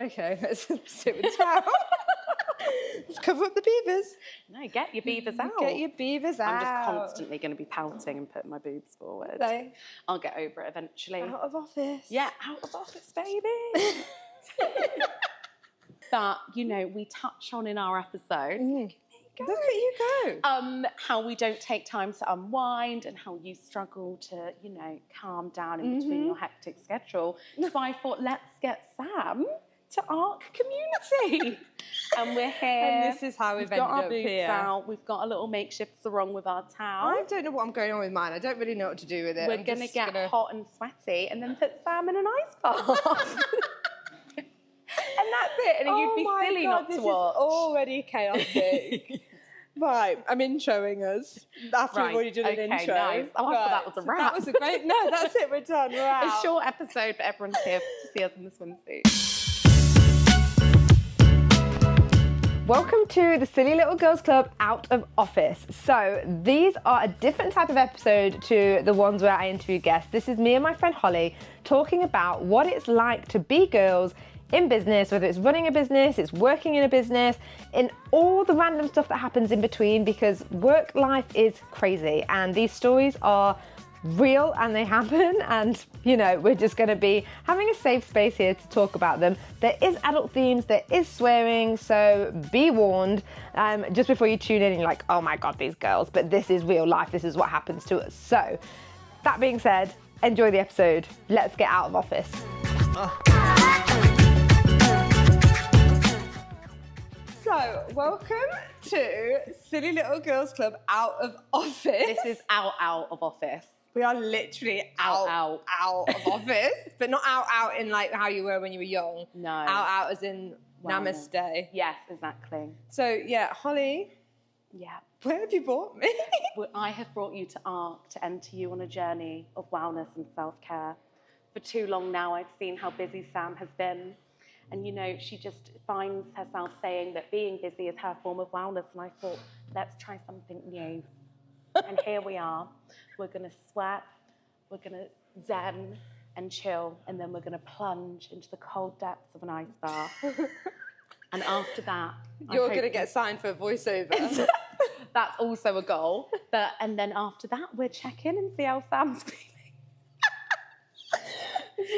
Okay, let's sit with the towel. Let's cover up the beavers. No, get your beavers out. Get your beavers out. I'm just constantly going to be pouting and putting my boobs forward. No. I'll get over it eventually. Out of office. Yeah, out of office, baby. But, you know, we touch on in our episode. Look at you go. How we don't take time to unwind and how you struggle to, you know, calm down in between your hectic schedule. So I thought, let's get Sam to ARC Community. And we're here. And this is how we've ended got our up boots here. out. We've got a little makeshift sarong with our towel. I don't know what I'm going on with mine. I don't really know what to do with it. We're going to get hot and sweaty and then put Sam in an ice bath. And that's it. And you'd be silly not to watch. This is already chaotic. Right, I'm introing us after we've already done an intro. Nice. Oh, I thought that was a wrap. That was a great. No, that's it. We're done. We're out. A short episode, but everyone's here to see us in the swimsuit. Welcome to the Silly Little Girls Club Out of Office. So these are a different type of episode to the ones where I interview guests. This is me and my friend Hollie talking about what it's like to be girls in business, whether it's running a business, it's working in a business, in all the random stuff that happens in between, because work life is crazy and these stories are real and they happen, and you know, we're just going to be having a safe space here to talk about them. There is adult themes, there is swearing, so be warned just before you tune in and you're like, oh my god, these girls, but this is real life, this is what happens to us. So that being said, enjoy the episode. Let's get out of office. So, welcome to Silly Little Girls Club Out of Office. This is out of office. We are literally out of office, but not out in like how you were when you were young. No. Out as in Wellness. namaste. Yes, exactly. So, yeah, Hollie, Yeah. where have you brought me? Well, I have brought you to ARC to enter you on a journey of wellness and self-care. For too long now, I've seen how busy Sam has been. And, you know, she just finds herself saying that being busy is her form of wellness. And I thought, let's try something new. And here we are. We're going to sweat, we're going to zen and chill, and then we're going to plunge into the cold depths of an ice bath. And after that... You're going to get signed for a voiceover. That's also a goal. And then after that, we'll check in and see how Sam's feeling.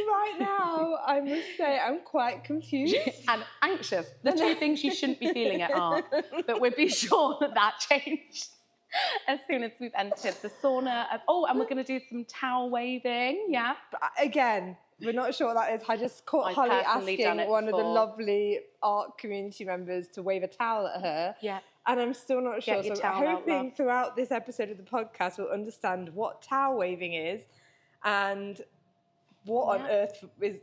Right now, I must say, I'm quite confused. And anxious. The two things you shouldn't be feeling at ARC. But we'll be sure that changes as soon as we've entered the sauna. Oh, and we're going to do some towel waving. Yeah. But again, we're not sure what that is. I just caught I've Hollie personally done asking it one of the before. lovely ARC community members to wave a towel at her. Yeah. And I'm still not sure. Get your So towel I'm out, hoping love. throughout this episode of the podcast we'll understand what towel waving is and what on earth we're doing.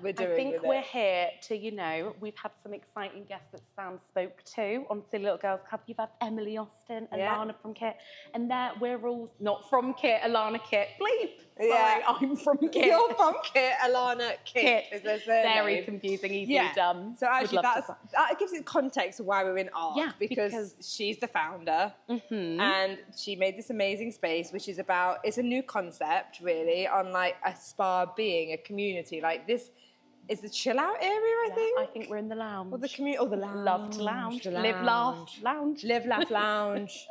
I think with we're it. here to, you know, we've had some exciting guests that Sam spoke to on Silly Little Girls Club. You've had Emily Austin, Alanna from Kit, and we're all not from Kit, Alanna Kit. Bleep. Sorry, I'm from Kit. You're from Kit, Alanna Kit. Is her surname. Very confusing, easily dumb. So actually, Would love that gives it context of why we're in ARC. Yeah, because she's the founder, and she made this amazing space, which is it's a new concept, really, on like a spa being a community. Like this is the chill out area, I think. I think we're in the lounge. Or the community, the lounge. Love to lounge. The Live, laugh, lounge. Live, laugh, lounge.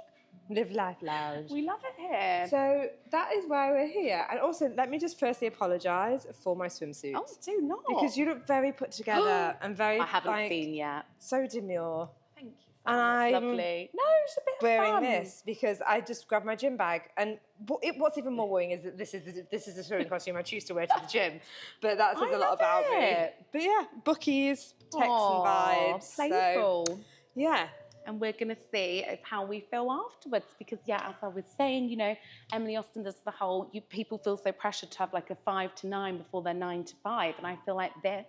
Live, laugh, lounge. We love it here. So that is why we're here. And also, let me just firstly apologise for my swimsuits. Oh, do not. Because you look very put together and very, I haven't seen yet. so demure. Thank you. And That's I'm lovely. No, it's a bit of wearing fun. this because I just grabbed my gym bag. And what's even more worrying is that this is the swimming costume I choose to wear to the gym. But that says I a lot love about me. it. But yeah, bookies, Texan vibes. Playful. So, yeah. And we're going to see how we feel afterwards. Because, yeah, as I was saying, you know, Emily Austin does the whole, people feel so pressured to have like a 5 to 9 before they're 9 to 5. And I feel like this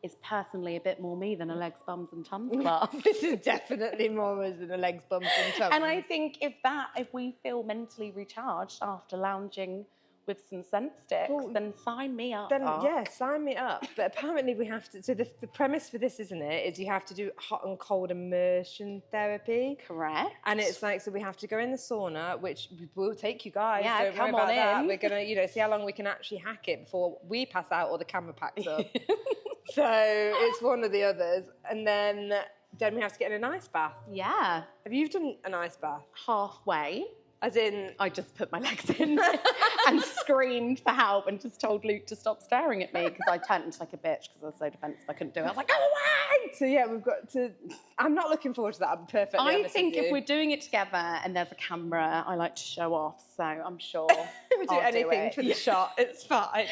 is personally a bit more me than a legs, bums and tums class. This is definitely more us than a legs, bumps and tums. And I think if we feel mentally recharged after lounging with some scent sticks, then sign me up. Then, yeah, sign me up. But apparently we have to, so the premise for this, isn't it, is you have to do hot and cold immersion therapy. Correct. And it's like, so we have to go in the sauna, which we'll take you guys. Yeah, don't come worry about on that. in. We're going to, see how long we can actually hack it before we pass out or the camera packs up. So it's one of the others. And then we have to get in an ice bath. Yeah. Have you done an ice bath? Halfway. As in... I just put my legs in and screamed for help and just told Luke to stop staring at me because I turned into like a bitch because I was so defensive I couldn't do it. I was like, go away! So yeah, we've got to... I'm not looking forward to that. I'm perfectly honest I think with you. if we're doing it together and there's a camera, I like to show off. So I'm sure we do anything for the shot. It's fine.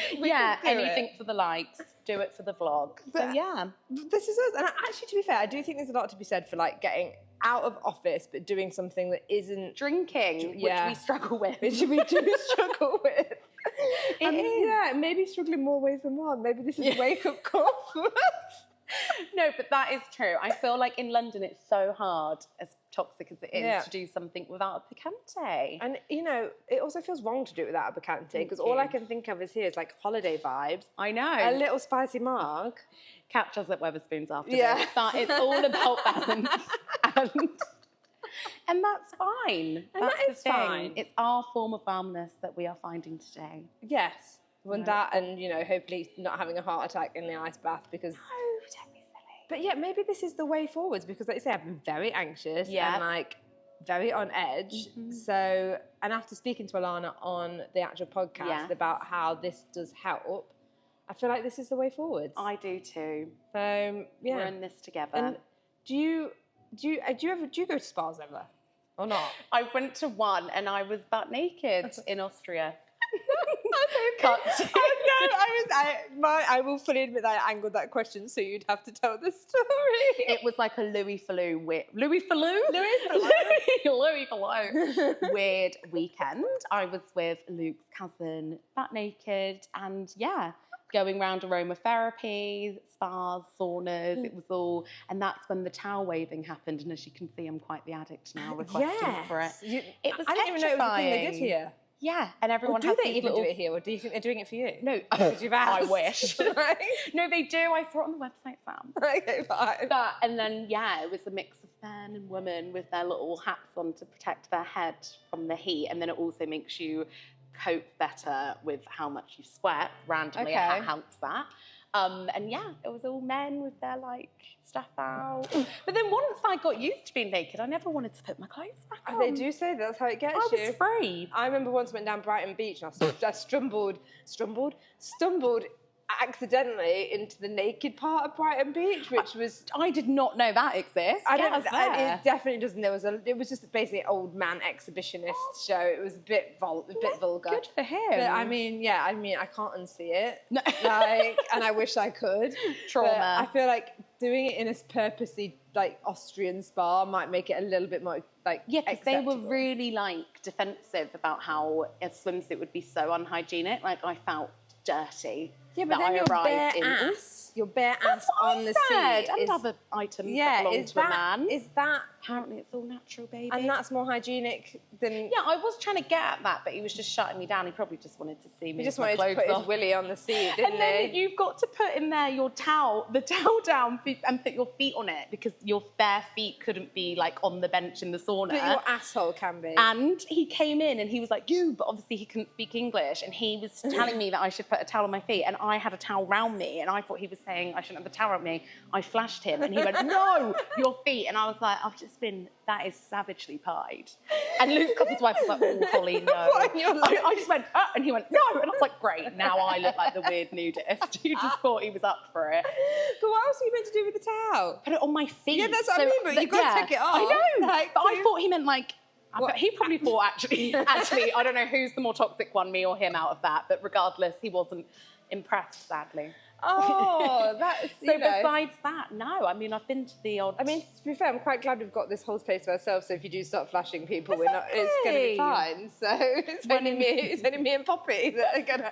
Anything for the likes. Do it for the vlog. But so yeah. This is us. And actually, to be fair, I do think there's a lot to be said for like getting out of office but doing something that isn't drinking, which we struggle with. Which we do struggle with. It is. Yeah, maybe struggling more ways than one. Maybe this is a wake-up call for us. No, but that is true. I feel like in London it's so hard, as toxic as it is, to do something without a picante. And, you know, it also feels wrong to do it without a picante because all I can think of is here is like holiday vibes. I know. A little spicy marg. Catch us at Wetherspoons after this. But it's all about balance. And that's fine. And that's that the is thing. fine. It's our form of wellness that we are finding today. Yes. When that and, you know, hopefully not having a heart attack in the ice bath because... No, don't be silly. But yeah, maybe this is the way forwards because like you say, I've been very anxious and like very on edge. So, and after speaking to Alanna on the actual podcast about how this does help, I feel like this is the way forwards. I do too. So yeah. We're in this together. And do you go to spas ever? Or not? I went to one and I was butt naked in Austria. Cut. I will fully admit that I angled that question so you'd have to tell the story. It was like a Louis Falou weird weekend. I was with Luke's cousin, butt naked, and going around aromatherapy, spas, saunas. It was all, and that's when the towel waving happened. And as you can see, I'm quite the addict now, requesting for it. It was I didn't even know it was a thing they did here. Yeah, and everyone do has they even do it here, or do you think they're doing it for you? No, because you've asked. I wish. No, they do. I saw it on the website, Sam. Okay, fine. And then it was a mix of men and women with their little hats on to protect their head from the heat, and then it also makes you cope better with how much you sweat randomly. It helps that. It was all men with their like stuff out. But then once I got used to being naked, I never wanted to put my clothes back on. They do say that's how it gets you. I was free. I remember once I went down Brighton Beach and I stumbled accidentally into the naked part of Brighton Beach, which was... I did not know that exists. It definitely doesn't. It was just basically an old man exhibitionist show. It was a bit vulgar. Good for him. But I can't unsee it. No. And I wish I could. Trauma. But I feel like doing it in a purposely like Austrian spa might make it a little bit more like because they were really like defensive about how a swimsuit would be so unhygienic. Like I felt dirty. Yeah, but then your bare ass on the seat and other items that belong to a man. Is that... Apparently it's all natural, baby. And that's more hygienic than... Yeah, I was trying to get at that, but he was just shutting me down. He probably just wanted to see me. He just wanted to put his willy on the seat, didn't he? And then you've got to put in there the towel down and put your feet on it because your bare feet couldn't be like on the bench in the sauna. But your asshole can be. And he came in and he was like, but obviously he couldn't speak English. And he was telling me that I should put a towel on my feet. And I had a towel round me. And I thought he was saying I shouldn't have the towel around me. I flashed him and he went, no, your feet. And I was like, that is savagely pied. And Luke's couple's wife was like, oh, Hollie, no. I just went, and he went, no. And I was like, great, now I look like the weird nudist who just thought he was up for it. But what else are you meant to do with the towel? Put it on my feet. Yeah, that's what I mean, but you've got to take it off. I know, but I thought he meant like, he probably thought actually, I don't know who's the more toxic one, me or him out of that, but regardless, he wasn't impressed, sadly. Oh, that's... besides that, no. I mean, I've been to the odd... I mean, to be fair, I'm quite glad we've got this whole space to ourselves, so if you do start flashing people, it's going to be fine. So it's only me and Poppy that are going to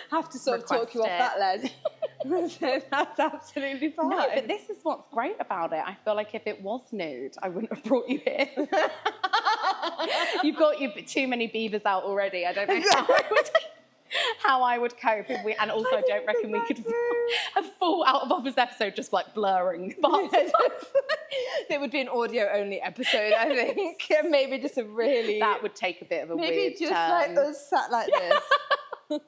have to sort of talk you off that ledge. So that's absolutely fine. No, but this is what's great about it. I feel like if it was nude, I wouldn't have brought you here. You've got too many beavers out already. I don't know how I would cope if and also I don't reckon we could a full out of office episode just like blurring parts. It would be an audio only episode, I think. Maybe just a really... That would take a bit of a maybe weird just turn. like us sat like this.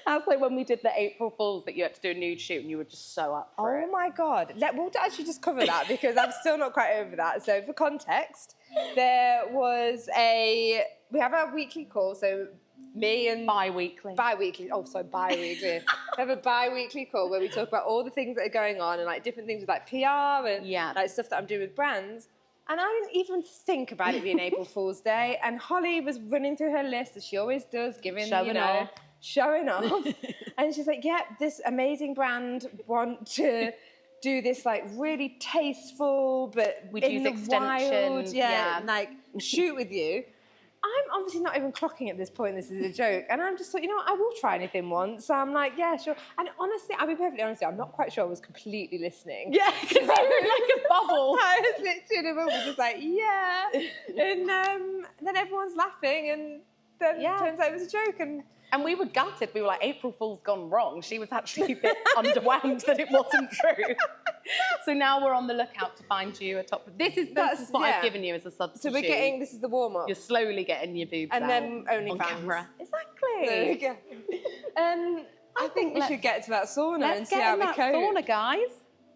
That's like when we did the April Fools that you had to do a nude shoot and you were just so up for it. Oh my God. We'll actually just cover that because I'm still not quite over that. So for context, there was we have our weekly call. So me and... Bi-weekly. Bi-weekly. Oh, sorry, bi-weekly. We have a bi-weekly call where we talk about all the things that are going on and like different things with like PR and like stuff that I'm doing with brands. And I didn't even think about it being April Fool's Day. And Holly was running through her list, as she always does, showing off. And she's like, yeah, this amazing brand want to do this like really tasteful, but we'd use extensions. And like shoot with you. I'm obviously not even clocking at this point, this is a joke. And I'm just thought, you know what, I will try anything once. So I'm like, yeah, sure. And honestly, I'll be perfectly honest, I'm not quite sure I was completely listening. Yeah, because you were like a bubble. I was literally in a bubble, just like, yeah. And then everyone's laughing, and then it turns out it was a joke. And we were gutted. We were like, April Fool's gone wrong. She was actually a bit underwhelmed that it wasn't true. So now we're on the lookout to find you a top. This is what I've given you as a substitute. So this is the warm-up. You're slowly getting your boobs and out then only on fans. Camera. Exactly. There we go. I think we should get to that sauna and see how we cope. Sauna, guys.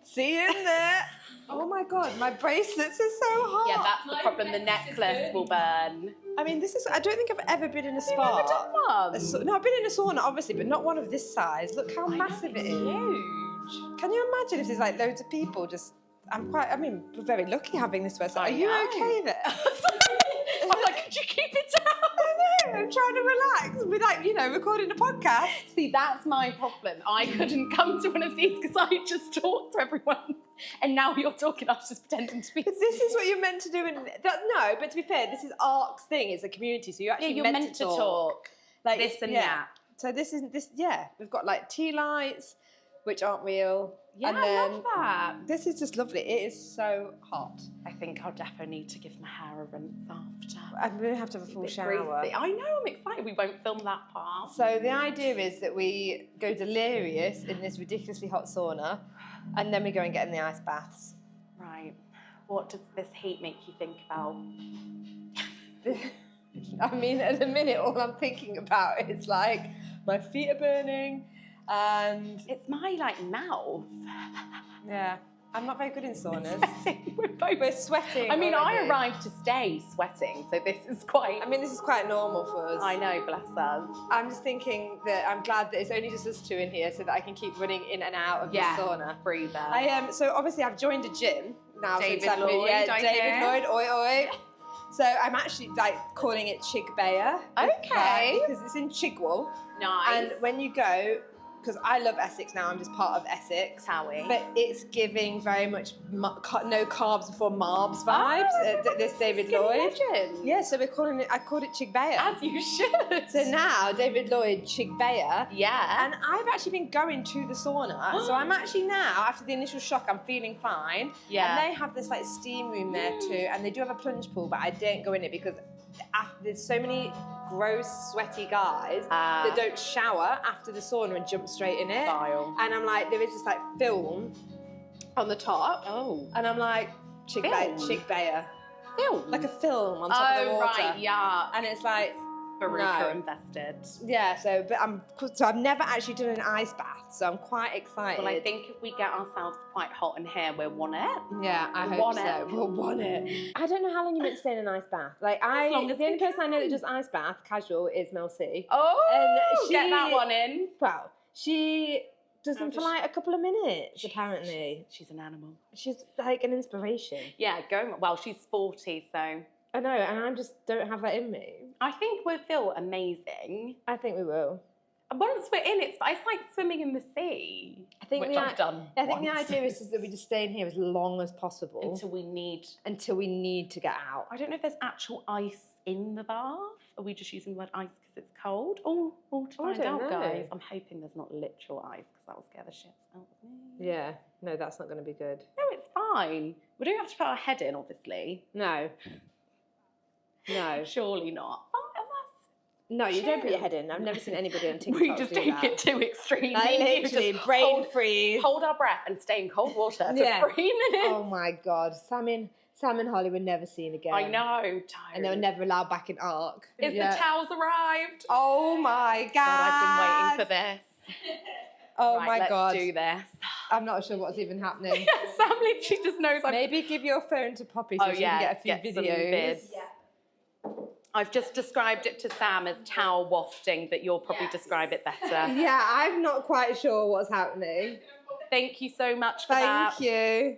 See you in there. Oh my God, my bracelets are so hot. Yeah, that's the problem. The necklace will burn. I mean, I don't think I've ever been in a spa. You've never done one? No, I've been in a sauna, obviously, but not one of this size. Look how massive it is. Huge. Can you imagine if there's like loads of people just... we're very lucky having this website. Are you okay there? I'm like, could you keep it down? I know, I'm trying to relax. We're like, recording a podcast. See, that's my problem. I couldn't come to one of these because I just talked to everyone. And now you're talking, I was just pretending to be... But this is what you're meant to do. No, but to be fair, this is ARC's thing. It's a community, so you're actually meant to talk. Like this and that. So we've got like tea lights, which aren't real. Yeah, and I love that. This is just lovely. It is so hot. I think I'll definitely need to give my hair a rinse after. I'm going to have to have a full shower. Greasy. I know, I'm excited. We won't film that part. So the idea is that we go delirious in this ridiculously hot sauna, and then we go and get in the ice baths. Right. What does this heat make you think about? I mean, at the minute, all I'm thinking about is like my feet are burning, and it's my mouth. Yeah, I'm not very good in saunas. We're sweating. I mean, already. I arrived to stay sweating, so this is quite... this is quite normal for us. I know, bless us. I'm just thinking that I'm glad that it's only just us two in here so that I can keep running in and out of the sauna. Breather. So obviously I've joined a gym now. David since Lloyd, David Lloyd, oi oi. So I'm actually calling it Chigbeya. Okay. Because it's in Chigwell. Nice. And when you go, because I love Essex now, I'm just part of Essex. Howie. But it's giving very much no carbs before marbs vibes. This David Lloyd. Legend. Yeah, so I called it Chigbeya. As you should. So now David Lloyd Chigbeya. Yeah. And I've actually been going to the sauna. So I'm actually now, after the initial shock, I'm feeling fine. Yeah. And they have this steam room there too, and they do have a plunge pool, but I don't go in it because there's so many gross, sweaty guys that don't shower after the sauna and jump straight in it. Vile. And I'm like, there is this film on the top. Oh. And I'm like, Chigbeya. Film? Like a film on top of the water. Oh, right, yeah. And it's like, Baruka invested. Yeah, so I've never actually done an ice bath, so I'm quite excited. Well, I think if we get ourselves quite hot in here, we'll want it. Yeah, I hope so. We'll want it. I don't know how long you're meant to stay in an ice bath. The only person I know that does ice bath casual is Mel C. Oh, and get that one in. Well, she does them for a couple of minutes, apparently. She's an animal. She's like an inspiration. Yeah, she's sporty, so. I know, and I just don't have that in me. I think we'll feel amazing. I think we will. Once we're in it, it's like swimming in the sea, which I've done. I think the idea is that we just stay in here as long as possible until we need to get out. I don't know if there's actual ice in the bath. Are we just using the word ice because it's cold? To find out, guys. I'm hoping there's not literal ice because that will scare the shit out of me. Yeah, no, that's not going to be good. No, it's fine. We don't have to put our head in, obviously. No. Surely not. No, you don't put your head in. I've never seen anybody on TikTok We just take it too extreme. Literally, brain freeze. Hold our breath and stay in cold water for 3 minutes. Oh my God. Sam and Hollie were never seen again. I know, don't. And they were never allowed back in Ark. Is the towels arrived? Oh my God. I've been waiting for this. Oh right, my God. Let's do this. I'm not sure what's even happening. Sam literally just knows I'm... Maybe give your phone to Poppy so she can get a few videos. I've just described it to Sam as towel-wafting, but you'll probably describe it better. Yeah, I'm not quite sure what's happening. Thank you so much for that. Thank you.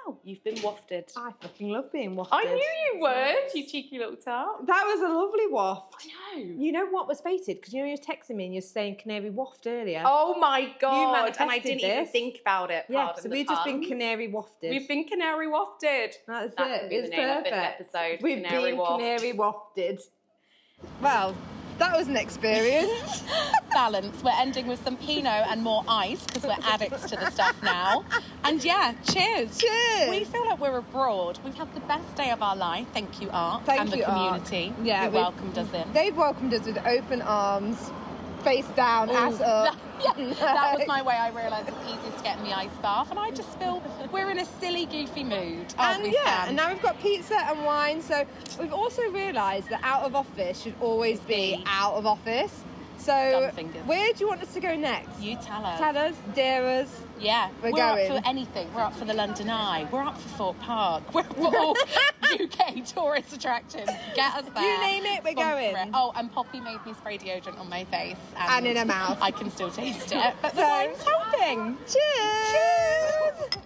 Wow, you've been wafted. I fucking love being wafted. I knew you would, you cheeky little tart. That was a lovely waft. I know. You know what was fated? Because you were texting me and you were saying canary waft earlier. Oh my God. And I manifested didn't even this. think about it. Yeah, Pardon so the we've just been pun. canary wafted. We've been canary wafted. That's That it. could be It's the name of this perfect. episode. We've Canary been waft. canary wafted. Well, that was an experience. Balance. We're ending with some Pinot and more ice because we're addicts to the stuff now. And yeah, cheers. Cheers. We feel like we're abroad. We've had the best day of our life. Thank you, Art, Thank and the you, Art. community Yeah, who welcomed us in. They've welcomed us with open arms, face down, ass up. That was my way. I realised it's easiest to get in the ice bath, and I just feel we're in a silly, goofy mood. And and now we've got pizza and wine. So we've also realised that out of office should always be out of office. So Dumb fingers. where do you want us to go next? You tell us. Tell us, dare us. Yeah, We're up going. for anything. We're up for the London Eye. We're up for Thorpe Park. We're up for all UK tourist attractions. Get us there. You name it, we're Sponsor going. it. Oh, and Poppy made me spray deodorant on my face. And in her mouth. I can still taste it. But the So- wine's helping. Cheers!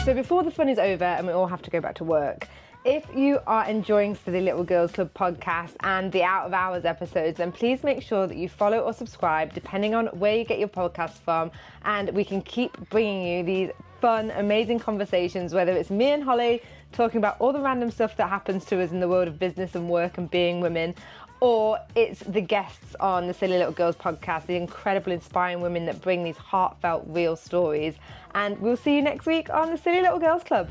So before the fun is over and we all have to go back to work, if you are enjoying Silly Little Girls Club podcast and the Out of Hours episodes, then please make sure that you follow or subscribe depending on where you get your podcast from, and we can keep bringing you these fun, amazing conversations, whether it's me and Hollie talking about all the random stuff that happens to us in the world of business and work and being women, or it's the guests on the Silly Little Girls podcast, the incredible, inspiring women that bring these heartfelt, real stories. And we'll see you next week on the Silly Little Girls Club.